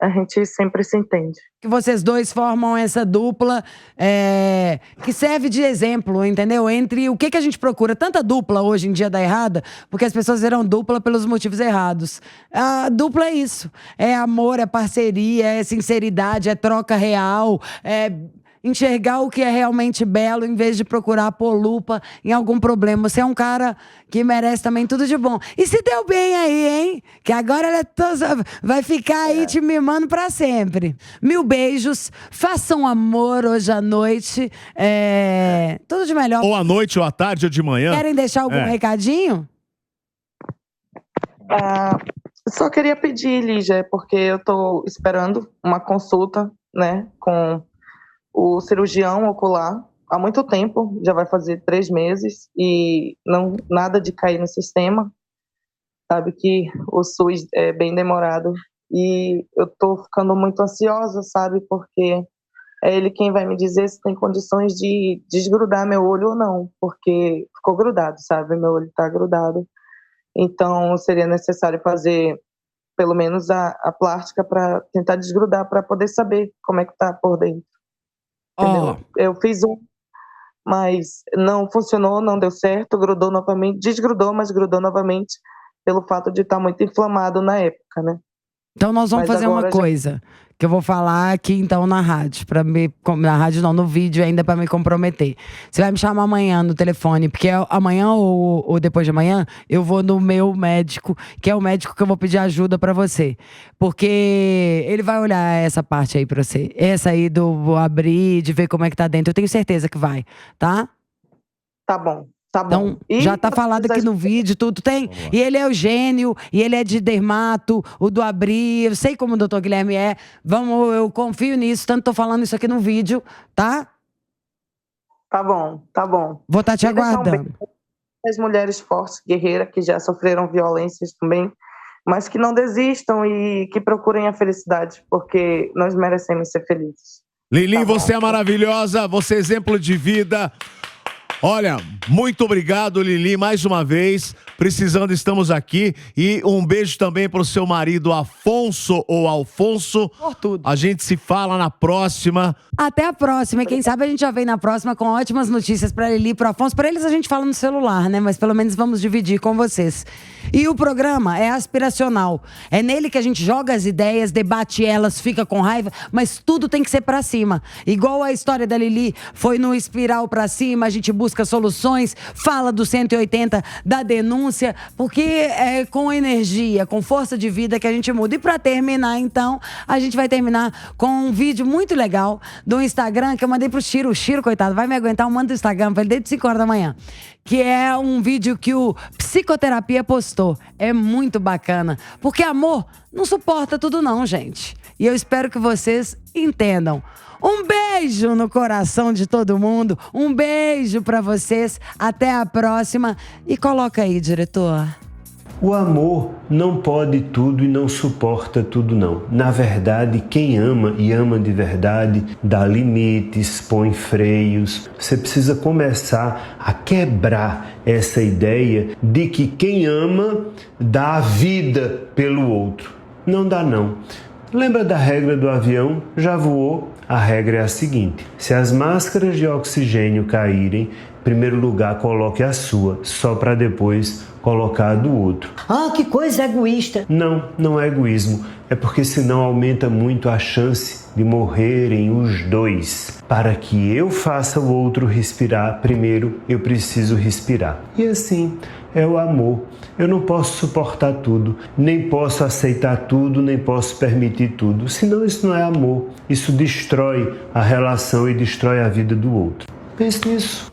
a gente sempre se entende. Que vocês dois formam essa dupla que serve de exemplo, entendeu? Entre o que a gente procura. Tanta dupla hoje em dia dá errada, porque as pessoas viram dupla pelos motivos errados. A dupla é isso. É amor, é parceria, é sinceridade, é troca real, é enxergar o que é realmente belo em vez de procurar pôr lupa em algum problema. Você é um cara que merece também tudo de bom. E se deu bem aí, hein? Que agora ela vai ficar aí te mimando pra sempre. 1000 beijos. Façam amor hoje à noite. Tudo de melhor. Ou à noite, ou à tarde, ou de manhã. Querem deixar algum recadinho? Só queria pedir, Lígia, porque eu estou esperando uma consulta, né, com o cirurgião ocular há muito tempo, já vai fazer 3 meses e não nada de cair no sistema. Sabe que o SUS é bem demorado e eu tô ficando muito ansiosa, sabe, porque é ele quem vai me dizer se tem condições de desgrudar meu olho ou não, porque ficou grudado, sabe, meu olho tá grudado. Então seria necessário fazer pelo menos a plástica para tentar desgrudar, para poder saber como é que tá por dentro. Entendeu? Eu fiz mas não funcionou, não deu certo, grudou novamente, desgrudou, mas grudou novamente pelo fato de estar muito inflamado na época, né? Então nós vamos fazer uma coisa que eu vou falar aqui então na rádio, na rádio não, no vídeo ainda para me comprometer. Você vai me chamar amanhã no telefone, porque amanhã ou depois de amanhã eu vou no meu médico, que é o médico que eu vou pedir ajuda para você, porque ele vai olhar essa parte aí para você, essa aí do abrir, de ver como é que tá dentro. Eu tenho certeza que vai, tá? Tá bom. Tá bom. Então, já tá falado aqui no vídeo, tudo tem. E ele é o gênio, e ele é de dermato, o do Abri. Eu sei como o doutor Guilherme é. Eu confio nisso, tanto tô falando isso aqui no vídeo, tá? Tá bom, tá bom. Vou estar te aguardando. As mulheres fortes, guerreiras, que já sofreram violências também, mas que não desistam e que procurem a felicidade, porque nós merecemos ser felizes. Lili, você é maravilhosa, você é exemplo de vida. Olha, muito obrigado, Lili, mais uma vez. Precisando, estamos aqui. E um beijo também para o seu marido, Afonso ou Alfonso. Por tudo. A gente se fala na próxima. Até a próxima. E quem sabe a gente já vem na próxima com ótimas notícias para Lili e para Afonso. Para eles a gente fala no celular, né? Mas pelo menos vamos dividir com vocês. E o programa é aspiracional. É nele que a gente joga as ideias, debate elas, fica com raiva, mas tudo tem que ser para cima. Igual a história da Lili foi no espiral para cima, a gente busca soluções, fala do 180, da denúncia, porque é com energia, com força de vida que a gente muda. E para terminar, então, a gente vai terminar com um vídeo muito legal do Instagram que eu mandei pro Chiro. O Chiro, coitado, vai me aguentar, eu mando o Instagram pra ele desde 5 horas da manhã. Que é um vídeo que o Psicoterapia postou. É muito bacana. Porque amor não suporta tudo não, gente. E eu espero que vocês entendam. Um beijo no coração de todo mundo. Um beijo pra vocês. Até a próxima. E coloca aí, diretor. O amor não pode tudo e não suporta tudo não. Na verdade, quem ama e ama de verdade, dá limites, põe freios. Você precisa começar a quebrar essa ideia de que quem ama dá a vida pelo outro. Não dá não. Lembra da regra do avião? Já voou? A regra é a seguinte: se as máscaras de oxigênio caírem, em primeiro lugar coloque a sua, só para depois colocar a do outro. Ah, que coisa egoísta! Não, não é egoísmo. É porque senão aumenta muito a chance de morrerem os dois. Para que eu faça o outro respirar, primeiro eu preciso respirar. E assim é o amor. Eu não posso suportar tudo, nem posso aceitar tudo, nem posso permitir tudo. Senão isso não é amor. Isso destrói a relação e destrói a vida do outro. Pense nisso.